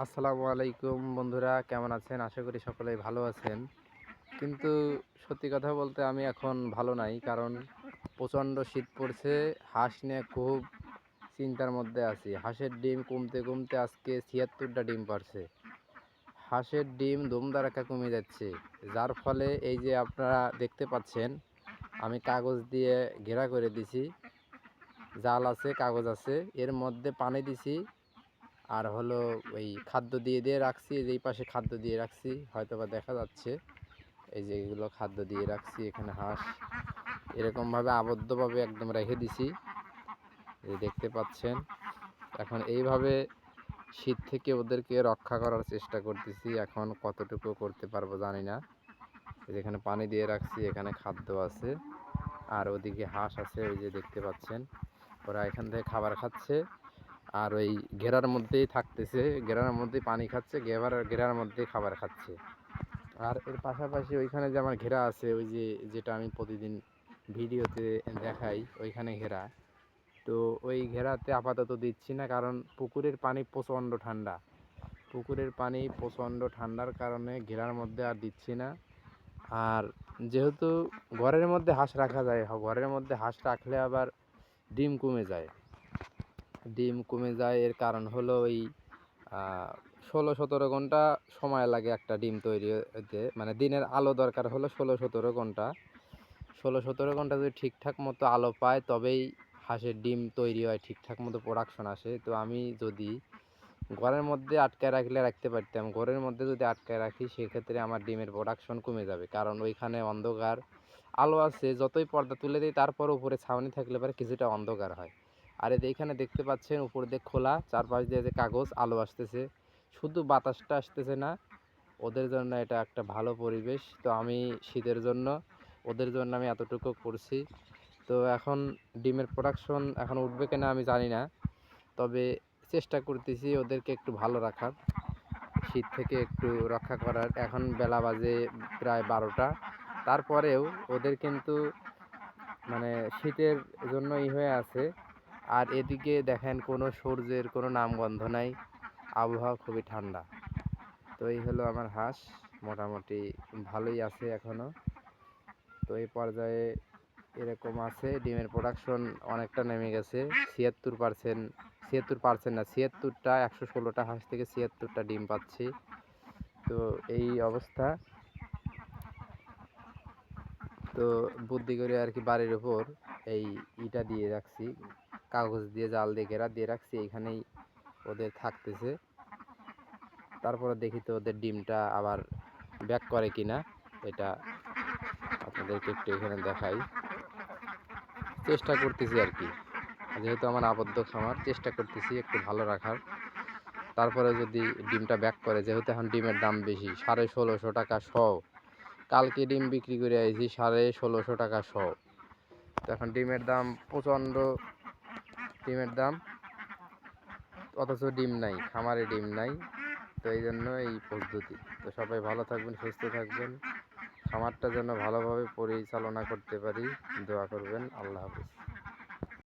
আসসালামু আলাইকুম বন্ধুরা, কেমন আছেন? আশা করি সকলেই ভালো আছেন। কিন্তু সত্যি কথা বলতে আমি এখন ভালো নাই, কারণ প্রচণ্ড শীত পড়ছে। হাঁস নিয়ে খুব চিন্তার মধ্যে আছি। হাঁসের ডিম কমতে কমতে আজকে ৭৬টা ডিম পারছে। হাঁসের ডিম ধুমধাড়াক্কা কমে যাচ্ছে, যার ফলে এই যে আপনারা দেখতে পাচ্ছেন, আমি কাগজ দিয়ে ঘেরা করে দিছি। জাল আছে, কাগজ আছে, এর মধ্যে পানি দিছি। আর হলো ওই খাদ্য দিয়ে দিয়ে রাখছি, এই পাশে খাদ্য দিয়ে রাখছি, হয়তো বা দেখা যাচ্ছে। এই যে এগুলো খাদ্য দিয়ে রাখছি, এখানে হাঁস এরকমভাবে আবদ্ধভাবে একদম রেখে দিছি, এই দেখতে পাচ্ছেন। এখন এইভাবে শীত থেকে ওদেরকে রক্ষা করার চেষ্টা করতেছি। এখন কতটুকু করতে পারবো জানি না। যেখানে পানি দিয়ে রাখছি, এখানে খাদ্য আছে, আর ওদিকে হাঁস আছে, ওই যে দেখতে পাচ্ছেন। ওরা এখান থেকে খাবার খাচ্ছে, আর ওই ঘেরার মধ্যেই থাকতেছে, ঘেরার মধ্যেই পানি খাচ্ছে, ঘেরার মধ্যেই খাবার খাচ্ছে। আর এর পাশাপাশি ওইখানে যে আমার ঘেরা আছে, ওই যে যেটা আমি প্রতিদিন ভিডিওতে দেখাই, ওইখানে ঘেরা। তো ওই ঘেরাতে আপাতত দিচ্ছি না, কারণ পুকুরের পানি প্রচণ্ড ঠান্ডা। পুকুরের পানি প্রচণ্ড ঠান্ডার কারণে ঘেরার মধ্যে আর দিচ্ছি না। আর যেহেতু ঘরের মধ্যে হাঁস রাখা যায়, ঘরের মধ্যে হাঁস রাখলে আবার ডিম কমে যায়। এর কারণ হলো ওই ১৬-১৭ ঘন্টা সময় লাগে একটা ডিম তৈরি হতে। মানে দিনের আলো দরকার হলো ১৬-১৭ ঘন্টা। ১৬-১৭ ঘন্টা যদি ঠিকঠাক মতো আলো পায়, তবেই হাঁসের ডিম তৈরি হয়, ঠিকঠাক মতো প্রোডাকশন আসে। তো আমি যদি ঘরের মধ্যে আটকায় রাখতে পারতাম, ঘরের মধ্যে যদি আটকায় রাখি, সেক্ষেত্রে আমার ডিমের প্রোডাকশন কমে যাবে, কারণ ওইখানে অন্ধকার। আলো আছে, যতই পর্দা তুলে দিই তারপর উপরে ছাউনি থাকলে পরে কিছুটা অন্ধকার হয়। আর এইখানে দেখতে পাচ্ছেন উপর দিয়ে খোলা, চারপাশ দিয়ে যে কাগজ, আলো আসতেছে, শুধু বাতাসটা আসতেছে না। ওদের জন্য এটা একটা ভালো পরিবেশ। তো আমি শীতের জন্য, ওদের জন্য আমি এতটুকু করছি। তো এখন ডিমের প্রোডাকশন এখন উঠবে কিনা আমি জানি না, তবে চেষ্টা করতেছি ওদেরকে একটু ভালো রাখার, শীত থেকে একটু রক্ষা করার। এখন বেলা বাজে প্রায় 12টা, তারপরেও ওদের কিন্তু মানে শীতের জন্য হয়ে আছে। আর এদিকে দেখেন কোনো সূর্যের কোনো নামগন্ধ নাই, আবহাওয়া খুবই ঠান্ডা। তো এই হলো আমার হাঁস, মোটামুটি ভালোই আছে এখনও। তো এই পর্যায়ে এরকম আছে, ডিমের প্রোডাকশন অনেকটা নেমে গেছে। ৭৬%, ৭৬% না, ৭৬টা, ১16টা হাঁস থেকে ৭৬টা ডিম পাচ্ছি। তো এই অবস্থা। তো বুদ্ধি করে আর কি বাড়ির উপর এই ইটা দিয়ে রাখছি, কাগজ দিয়ে জাল দিয়ে ঘেরা দিয়ে রাখছি, এইখানেই ওদের থাকতেছে। তারপরে দেখি তো ওদের ডিমটা আবার ব্যাক করে কিনা, এটা আপনাদেরকে একটু এখানে দেখাই। চেষ্টা করতেছি আর কি, যেহেতু আমার আবদ্ধ খামার, চেষ্টা করতেছি একটু ভালো রাখার। তারপরে যদি ডিমটা ব্যাক করে, যেহেতু এখন ডিমের দাম বেশি, ১৬৫০ টাকা শ। কালকে ডিম বিক্রি করে আইছি ১৬৫০ টাকা শ। তো এখন ডিমের দাম প্রচণ্ড, ডিমের দাম, অথচ ডিম নাই, খামারে ডিম নাই। তো এই জন্য এই পদ্ধতি। তো সবাই ভালো থাকবেন, সুস্থ থাকবেন, খামারটা যেন ভালোভাবে পরিচালনা করতে পারি, দোয়া করবেন। আল্লাহ হাফিজ।